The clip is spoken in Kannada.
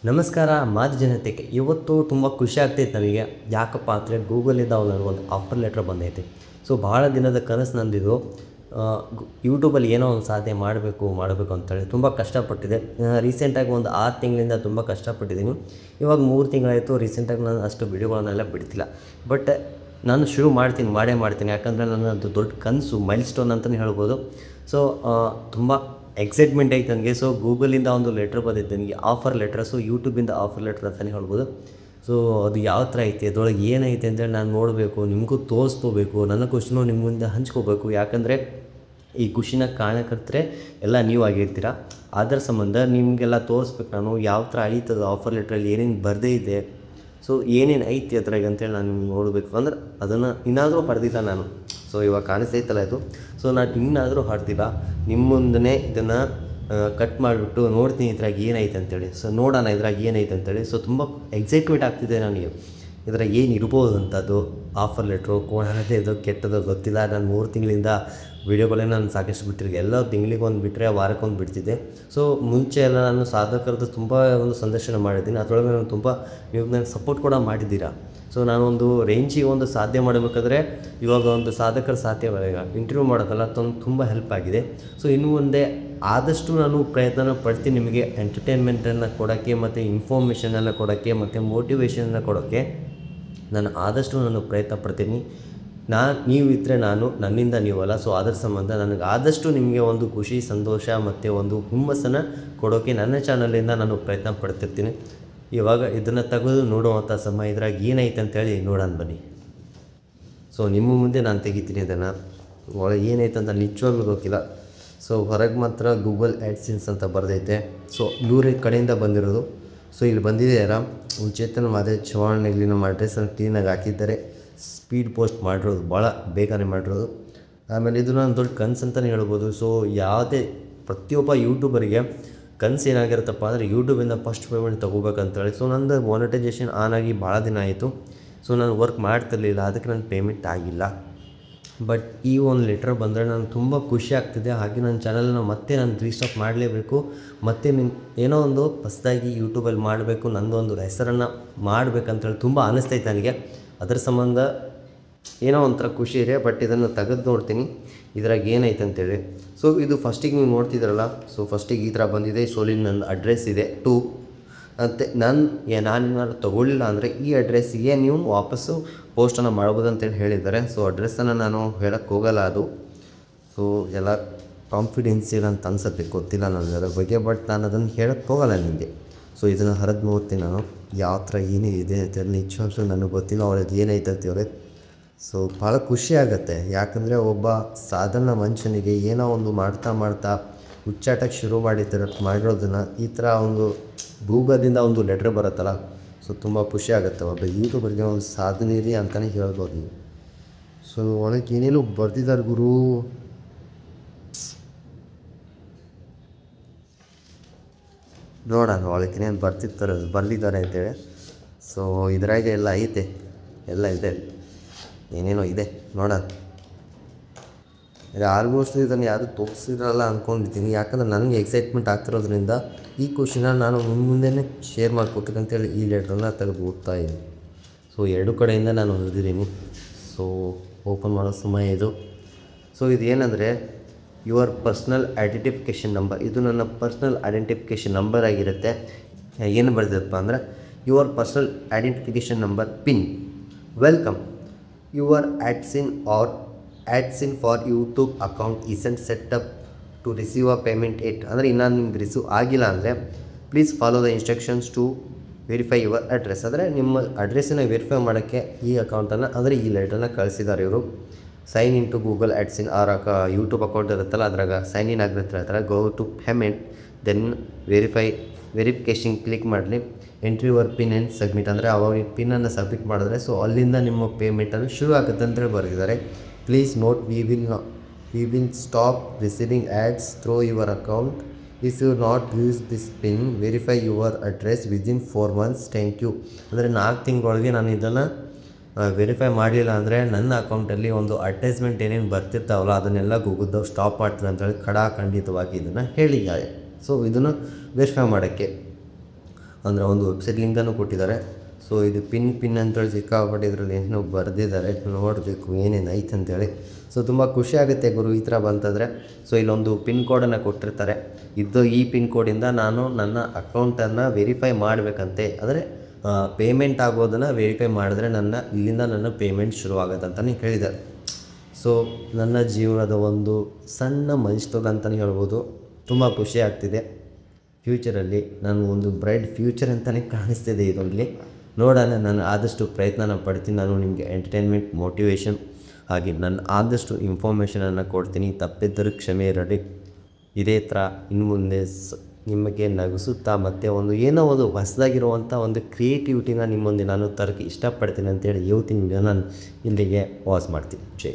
ನಮಸ್ಕಾರ ಮಾತು ಜನತೆಗೆ. ಇವತ್ತು ತುಂಬ ಖುಷಿ ಆಗ್ತೈತೆ ನನಗೆ. ಯಾಕಪ್ಪ ಅಂದರೆ ಗೂಗಲಿಂದ ನನಗೊಂದು ಆಫರ್ ಲೆಟ್ರ್ ಬಂದೈತೆ. ಸೊ ಭಾಳ ದಿನದ ಕನಸು ನಂದಿದ್ದು. ಯೂಟ್ಯೂಬಲ್ಲಿ ಏನೋ ಒಂದು ಸಾಧನೆ ಮಾಡಬೇಕು ಅಂತೇಳಿ ತುಂಬ ಕಷ್ಟಪಟ್ಟಿದ್ದೆ. ರೀಸೆಂಟಾಗಿ ಒಂದು 6 ತಿಂಗಳಿಂದ ತುಂಬ ಕಷ್ಟಪಟ್ಟಿದ್ದೀನಿ. ಇವಾಗ 3 ತಿಂಗಳಾಯಿತು. ರೀಸೆಂಟಾಗಿ ನಾನು ಅಷ್ಟು ವಿಡಿಯೋಗಳನ್ನೆಲ್ಲ ಬಿಡ್ತಿಲ್ಲ. ಬಟ್ ನಾನು ಶುರು ಮಾಡೇ ಮಾಡ್ತೀನಿ. ಯಾಕಂದರೆ ನನ್ನದು ದೊಡ್ಡ ಕನಸು, ಮೈಲ್ ಸ್ಟೋನ್ ಅಂತಲೇ ಹೇಳ್ಬೋದು. ಸೊ ತುಂಬ ಎಕ್ಸೈಟ್ಮೆಂಟ್ ಐತೆ ನನಗೆ. ಸೊ ಗೂಗಲಿಂದ ಒಂದು ಲೆಟ್ರ್ ಬಂದಿತ್ತು ನನಗೆ, ಆಫರ್ ಲೆಟ್ರ್. ಸೊ ಯೂಟ್ಯೂಬಿಂದ ಆಫರ್ ಲೆಟ್ರ್ ಅಂತಲೇ ಹೇಳ್ಬೋದು. ಸೊ ಅದು ಯಾವ ಥರ ಐತೆ, ಅದರೊಳಗೆ ಏನೈತೆ ಅಂತೇಳಿ ನಾನು ನೋಡಬೇಕು, ನಿಮಗೂ ತೋರಿಸ್ಕೋಬೇಕು, ನನ್ನ ಖುಷಿನೂ ನಿಮ್ಮ ಮುಂದೆ ಹಂಚ್ಕೋಬೇಕು. ಯಾಕಂದರೆ ಈ ಖುಷಿನ ಕಾರಣಕರ್ತರೆ ಎಲ್ಲ ನೀವು ಆಗಿರ್ತೀರ. ಅದರ ಸಂಬಂಧ ನಿಮಗೆಲ್ಲ ತೋರಿಸ್ಬೇಕು ನಾನು ಯಾವ ಥರ ಐತದ ಆಫರ್ ಲೆಟ್ರಲ್ಲಿ ಏನೇನು ಬರದೇ ಇದೆ. ಸೊ ಏನೇನು ಐತಿ ಅದ್ರಾಗ ಅಂತೇಳಿ ನಾನು ನಿಮ್ಗೆ ನೋಡಬೇಕು. ಅಂದ್ರೆ ಅದನ್ನು ಇನ್ನಾದರೂ ಪಡೆದಿಲ್ಲ ನಾನು. ಸೊ ಇವಾಗ ಕಾಣಿಸ್ತೈತಲ್ಲ ಇದು. ಸೊ ನಾನು ಇನ್ನಾದರೂ ಹೊಡೆದಿಲ್ಲ. ನಿಮ್ಮ ಮುಂದೆ ಇದನ್ನು ಕಟ್ ಮಾಡಿಬಿಟ್ಟು ನೋಡ್ತೀನಿ ಇದ್ರಾಗ ಏನೈತೆ ಅಂತೇಳಿ. ಸೊ ನೋಡೋಣ ಇದ್ರಾಗ ಏನೈತೆ ಅಂತೇಳಿ. ಸೊ ತುಂಬ ಎಕ್ಸೈಟ್ಮೆಂಟ್ ಆಗ್ತಿದೆ ನನಗೆ, ಇದ್ರಾಗ ಏನು ಇರ್ಬೋದು ಅಂಥದ್ದು. ಆಫರ್ ಲೆಟ್ರು ಕೋಣದೇ ಇದು ಕೆಟ್ಟದ್ದು ಗೊತ್ತಿಲ್ಲ. ನಾನು 3 ತಿಂಗಳಿಂದ ವೀಡಿಯೋಗಳೇ ನಾನು ಸಾಕಷ್ಟು ಬಿಟ್ಟಿರ್ತೀನಿ. ಎಲ್ಲ ತಿಂಗಳಿಗೆ ಒಂದು ಬಿಟ್ಟರೆ ವಾರಕ್ಕೊಂದು ಬಿಡ್ತಿದ್ದೆ. ಸೊ ಮುಂಚೆ ಎಲ್ಲ ನಾನು ಸಾಧಕರದ್ದು ತುಂಬ ಒಂದು ಸಂದರ್ಶನ ಮಾಡಿದ್ದೀನಿ. ಅದರೊಳಗೆ ನಾನು ತುಂಬ ನೀವು ನನಗೆ ಸಪೋರ್ಟ್ ಕೂಡ ಮಾಡಿದ್ದೀರಾ. ಸೊ ನಾನೊಂದು ರೇಂಜಿಗೆ ಒಂದು ಸಾಧ್ಯ ಮಾಡಬೇಕಾದ್ರೆ ಇವಾಗ ಒಂದು ಸಾಧಕರ ಸಾಧ್ಯವಾಗ ಇಂಟರ್ವ್ಯೂ ಮಾಡೋದಲ್ಲ ತುಂಬ ಹೆಲ್ಪ್ ಆಗಿದೆ. ಸೊ ಇನ್ನು ಮುಂದೆ ಆದಷ್ಟು ನಾನು ಪ್ರಯತ್ನ ಪಡ್ತೀನಿ ನಿಮಗೆ ಎಂಟರ್ಟೈನ್ಮೆಂಟನ್ನು ಕೊಡೋಕ್ಕೆ, ಮತ್ತು ಇನ್ಫಾರ್ಮೇಷನನ್ನು ಕೊಡೋಕ್ಕೆ, ಮತ್ತು ಮೋಟಿವೇಶನನ್ನು ಕೊಡೋಕ್ಕೆ ನಾನು ಆದಷ್ಟು ಪ್ರಯತ್ನ ಪಡ್ತೀನಿ. ನೀವಿದ್ದರೆ ನಾನು, ನನ್ನಿಂದ ನೀವಲ್ಲ. ಸೊ ಅದರ ಸಂಬಂಧ ನನಗೆ ಆದಷ್ಟು ನಿಮಗೆ ಒಂದು ಖುಷಿ, ಸಂತೋಷ ಮತ್ತು ಒಂದು ಹುಮ್ಮಸ್ಸನ್ನು ಕೊಡೋಕ್ಕೆ ನನ್ನ ಚಾನಲಿಂದ ನಾನು ಪ್ರಯತ್ನ ಪಡ್ತಿರ್ತೀನಿ. ಇವಾಗ ಇದನ್ನು ತೆಗೆದು ನೋಡುವಂಥ ಸಮಯ. ಇದ್ರಾಗ ಏನೈತೆ ಅಂತೇಳಿ ನೋಡೋಣ ಬನ್ನಿ. ಸೊ ನಿಮ್ಮ ಮುಂದೆ ನಾನು ತೆಗಿತೀನಿ ಇದನ್ನು. ಒಳಗೆ ಏನೈತೆ ಅಂತ ನಿಜವಾಗ್ಲೂ ಗೊತ್ತಿಲ್ಲ. ಸೊ ಹೊರಗೆ ಮಾತ್ರ ಗೂಗಲ್ ಆ್ಯಡ್ಸೆನ್ಸ್ ಅಂತ ಬರೆದೈತೆ. ಸೊ ಇವ್ರ ಕಡೆಯಿಂದ ಬಂದಿರೋದು. ಸೊ ಇಲ್ಲಿ ಬಂದಿದೆ ಚೇತನ್ ಮಾದೇವ್ ಚವಾಣ್, ಇಲ್ಲಿ ನಮ್ಮ ಅಡ್ರೆಸ್ಸನ್ನು ಕ್ಲೀನಾಗಿ ಹಾಕಿದ್ದಾರೆ. ಸ್ಪೀಡ್ ಪೋಸ್ಟ್ ಮಾಡಿರೋದು, ಭಾಳ ಬೇಗನೆ ಮಾಡಿರೋದು. ಆಮೇಲೆ ಇದು ನಾನು ದೊಡ್ಡ ಕನಸು ಅಂತಲೇ ಹೇಳ್ಬೋದು. ಸೊ ಯಾವುದೇ ಪ್ರತಿಯೊಬ್ಬ ಯೂಟ್ಯೂಬರಿಗೆ ಕನಸು ಏನಾಗಿರುತ್ತಪ್ಪ ಅಂದರೆ ಯೂಟ್ಯೂಬಿಂದ ಫಸ್ಟ್ ಪೇಮೆಂಟ್ ತೊಗೋಬೇಕಂತೇಳಿ. ಸೊ ನಂದು ಮಾನಿಟೈಸೇಷನ್ ಆನ್ ಆಗಿ ಭಾಳ ದಿನ ಆಯಿತು. ಸೊ ನಾನು ವರ್ಕ್ ಮಾಡ್ತಿರ್ಲಿಲ್ಲ, ಅದಕ್ಕೆ ನನ್ನ ಪೇಮೆಂಟ್ ಆಗಿಲ್ಲ. ಬಟ್ ಈ ಒಂದು ಲೆಟ್ರ್ ಬಂದರೆ ನಾನು ತುಂಬ ಖುಷಿ ಆಗ್ತಿದೆ. ಹಾಗೆ ನನ್ನ ಚಾನಲನ್ನು ಮತ್ತೆ ನಾನು ರೀಸ್ಟಾರ್ಟ್ ಮಾಡಲೇಬೇಕು. ಮತ್ತು ಏನೋ ಒಂದು ಹೊಸದಾಗಿ ಯೂಟ್ಯೂಬಲ್ಲಿ ಮಾಡಬೇಕು, ನನ್ನದೊಂದು ಹೆಸರನ್ನು ಮಾಡಬೇಕಂತೇಳಿ ತುಂಬ ಅನ್ನಿಸ್ತೈತೆ ನನಗೆ. ಅದರ ಸಂಬಂಧ ಏನೋ ಒಂಥರ ಖುಷಿ ಇದೆ. ಬಟ್ ಇದನ್ನು ತೆಗೆದು ನೋಡ್ತೀನಿ ಇದ್ರಾಗ ಏನೈತೆ ಅಂತೇಳಿ. ಸೊ ಇದು ಫಸ್ಟಿಗೆ ನೀವು ನೋಡ್ತಿದ್ರಲ್ಲ. ಸೊ ಫಸ್ಟಿಗೆ ಈ ಥರ ಬಂದಿದೆ. ಸೊ ಇಲ್ಲಿ ನನ್ನ ಅಡ್ರೆಸ್ ಇದೆ 2 ಮತ್ತು ನಾನು ತೊಗೊಳ್ಳಿಲ್ಲ ಅಂದರೆ ಈ ಅಡ್ರೆಸ್ಸಿಗೆ ನೀವು ವಾಪಸ್ಸು ಪೋಸ್ಟನ್ನು ಮಾಡ್ಬೋದು ಅಂತೇಳಿ ಹೇಳಿದ್ದಾರೆ. ಸೊ ಅಡ್ರೆಸ್ಸನ್ನು ನಾನು ಹೇಳೋಕ್ಕೆ ಹೋಗಲ್ಲ. ಅದು ಸೊ ಎಲ್ಲ ಕಾನ್ಫಿಡೆನ್ಸಿಯಲ್ ಅಂತ ಅನ್ಸುತ್ತೆ, ಗೊತ್ತಿಲ್ಲ ನನಗೆ ಅದ್ರ ಬಗ್ಗೆ. ಬಟ್ ನಾನು ಅದನ್ನು ಹೇಳೋಕ್ಕೆ ಹೋಗಲ್ಲ ನಿಮಗೆ. ಸೊ ಇದನ್ನು ಹರಿದು ನೋಡ್ತೀನಿ ನಾನು ಯಾವ ಥರ ಏನಿದೆ ಅಂತೇಳಿ. ನಿಜವಾಗ್ಲೂ ನನಗೆ ಗೊತ್ತಿಲ್ಲ ಅವ್ರದ್ದು ಏನೈತೆ ಅಂತೇಳಿ. ಸೊ ಭಾಳ ಖುಷಿ ಆಗುತ್ತೆ. ಯಾಕಂದರೆ ಒಬ್ಬ ಸಾಧಾರಣ ಮನುಷ್ಯನಿಗೆ ಏನೋ ಒಂದು ಮಾಡ್ತಾ ಹುಚ್ಚಾಟಕ್ಕೆ ಶುರು ಮಾಡಿರೋದನ್ನು ಈ ಥರ ಒಂದು ಗೂಗಲಿಂದ ಒಂದು ಲೆಟ್ರ್ ಬರುತ್ತಲ್ಲ. ಸೊ ತುಂಬ ಖುಷಿ ಆಗುತ್ತೆ. ಒಬ್ಬ ಯೂಟ್ಯೂಬರ್ಗೆ ಒಂದು ಸಾಧನೆ ಇದೆ ಅಂತಲೇ ಹೇಳ್ಬೋದು ನೀವು. ಸೊ ಒಳಗೆ ಏನೇನು ಬರ್ತಿದ್ದಾರೆ ಗುರು. ನೋಡೋಣ ಒಳಗೆ ಏನೇನು ಬರ್ಲಿದ್ದಾರೆ ಅಂತೇಳಿ. ಸೊ ಇದ್ರಾಗೆ ಎಲ್ಲ ಐತೆ, ಎಲ್ಲ ಇದೆ, ಏನೇನೋ ಇದೆ ನೋಡೋಣ. ಆಲ್ಮೋಸ್ಟ್ ಇದನ್ನು ಯಾರೂ ತೋರಿಸಿರಲ್ಲ ಅಂದ್ಕೊಂಡಿದ್ದೀನಿ. ಯಾಕಂದರೆ ನನಗೆ ಎಕ್ಸೈಟ್ಮೆಂಟ್ ಆಗ್ತಿರೋದ್ರಿಂದ ಈ ಖುಷಿನ ನಾನು ಮುಂದೆನೇ ಶೇರ್ ಮಾಡ್ಕೊತೀನಿ ಅಂತೇಳಿ ಈ ಲೆಟ್ರನ್ನ ತೆಗೆದು ಓದ್ತಾ ಇದ್ದೀನಿ. ಸೊ 2 ಕಡೆಯಿಂದ ನಾನು ಓದಿದ್ದೀನಿ. ಸೊ ಓಪನ್ ಮಾಡೋ ಸಮಯ ಇದು. ಸೊ ಇದೇನೆಂದರೆ ಯುವರ್ ಪರ್ಸ್ನಲ್ ಐಡೆಂಟಿಫಿಕೇಷನ್ ನಂಬರ್. ಇದು ನನ್ನ ಪರ್ಸ್ನಲ್ ಐಡೆಂಟಿಫಿಕೇಷನ್ ನಂಬರ್ ಆಗಿರುತ್ತೆ. ಏನು ಬರ್ತಿದಪ್ಪ ಅಂದರೆ your personal identification number PIN. Welcome. Your AdSense for YouTube account isn't set up to receive a payment yet. ಅಂದರೆ ಇನ್ನೂ ನಿಮ್ಗೆ ರಿಸೀವ್ ಆಗಿಲ್ಲ ಅಂದರೆ please follow the instructions to verify your address. ಅಂದರೆ ನಿಮ್ಮ ಅಡ್ರೆಸ್ಸನ್ನು ವೆರಿಫೈ ಮಾಡೋಕ್ಕೆ ಈ ಅಕೌಂಟನ್ನು, ಅಂದರೆ ಈ ಲೆಟ್ರನ್ನು ಕಳಿಸಿದ್ದಾರೆ ಇವರು. Sign in to Google AdSense YouTube account ಇರುತ್ತಲ್ಲ, ಅದ್ರಾಗ ಸೈನ್ ಇನ್ ಆಗಿರ್ತಾರೆ. ಆ ಥರ go to payment, then verification click ಮಾಡಲಿ. Entry your pin and submit. ಅಂದರೆ ಅವಾಗ ಪಿನ್ನನ್ನು ಸಬ್ಮಿಟ್ ಮಾಡಿದ್ರೆ ಸೊ ಅಲ್ಲಿಂದ ನಿಮ್ಮ ಪೇಮೆಂಟನ್ನು ಶುರು ಆಗುತ್ತೆ ಅಂತೇಳಿ ಬರೆದಿದ್ದಾರೆ. Please note, we will stop receiving ads through your account if you not use this pin. Verify your address within 4 months. Thank you. ಅಂದರೆ 4 ತಿಂಗಳೊಳಗೆ ನಾನು ಇದನ್ನು ವೆರಿಫೈ ಮಾಡಲಿಲ್ಲ ಅಂದರೆ ನನ್ನ ಅಕೌಂಟಲ್ಲಿ ಒಂದು ಅಡ್ವರ್ಟೈಸ್ಮೆಂಟ್ ಏನೇನು ಬರ್ತಿರ್ತಾವಲ್ಲ ಅದನ್ನೆಲ್ಲ ಗೂಗಲ್ದವ್ರು ಸ್ಟಾಪ್ ಮಾಡ್ತಾರೆ ಅಂತೇಳಿ ಖಂಡಿತವಾಗಿ ಇದನ್ನು ಹೇಳಿದ್ದಾರೆ. ಸೊ ಇದನ್ನು ವೆರಿಫೈ ಮಾಡೋಕ್ಕೆ ಅಂದರೆ ಒಂದು ವೆಬ್ಸೈಟ್ ಲಿಂಕನ್ನು ಕೊಟ್ಟಿದ್ದಾರೆ. ಸೊ ಇದು ಪಿನ್ ಅಂತೇಳಿ ಸಿಕ್ಕಾಪಟ್ಟೆ ಇದರಲ್ಲಿ ಏನೋ ಬರೆದಿದ್ದಾರೆ, ನೋಡಬೇಕು ಏನೇನು ಐತೆ ಅಂತೇಳಿ. ಸೊ ತುಂಬ ಖುಷಿ ಆಗುತ್ತೆ ಗುರು ಈ ಥರ ಬಂತಂದರೆ. ಸೊ ಇಲ್ಲೊಂದು ಪಿನ್ ಕೋಡನ್ನು ಕೊಟ್ಟಿರ್ತಾರೆ. ಈ ಪಿನ್ ಕೋಡಿಂದ ನಾನು ನನ್ನ ಅಕೌಂಟನ್ನು ವೆರಿಫೈ ಮಾಡಬೇಕಂತೆ. ಅಂದರೆ ಪೇಮೆಂಟ್ ಆಗೋದನ್ನು ವೆರಿಫೈ ಮಾಡಿದ್ರೆ ಇಲ್ಲಿಂದ ನನ್ನ ಪೇಮೆಂಟ್ ಶುರುವಾಗುತ್ತೆ ಅಂತಲೇ ಹೇಳಿದ್ದಾರೆ. ಸೊ ನನ್ನ ಜೀವನದ ಒಂದು ಸಣ್ಣ ಮೈಲ್‌ಸ್ಟೋನ್ ಅಂತಲೇ ಹೇಳ್ಬೋದು. ತುಂಬ ಖುಷಿ ಆಗ್ತಿದೆ. ಫ್ಯೂಚರಲ್ಲಿ ನಾನು ಒಂದು ಬ್ರೈಟ್ ಫ್ಯೂಚರ್ ಅಂತಲೇ ಕಾಣಿಸ್ತಿದೆ ಇದರಲ್ಲಿ. ನೋಡೋಣ, ನಾನು ಆದಷ್ಟು ಪ್ರಯತ್ನ ಪಡ್ತೀನಿ. ನಾನು ನಿಮಗೆ ಎಂಟರ್ಟೈನ್ಮೆಂಟ್, ಮೋಟಿವೇಶನ್ ಹಾಗೆ ನಾನು ಆದಷ್ಟು ಇನ್ಫಾರ್ಮೇಷನನ್ನು ಕೊಡ್ತೀನಿ. ತಪ್ಪಿದ್ದರೂ ಕ್ಷಮೆ ಇರಲಿ. ಇದೇ ಥರ ಇನ್ನು ಮುಂದೆ ನಿಮಗೆ ನಗಿಸುತ್ತಾ ಮತ್ತು ಏನೋ ಒಂದು ಹೊಸದಾಗಿರುವಂಥ ಒಂದು ಕ್ರಿಯೇಟಿವಿಟಿನ ನಿಮ್ಮ ಮುಂದೆ ನಾನು ತರೋಕ್ಕೆ ಇಷ್ಟಪಡ್ತೀನಿ ಅಂತೇಳಿ ಇವತ್ತಿನ ವಿಡಿಯೋನ ನಾನು ಇಲ್ಲಿಗೆ ಪಾಸ್ ಮಾಡ್ತೀನಿ. ಜೈ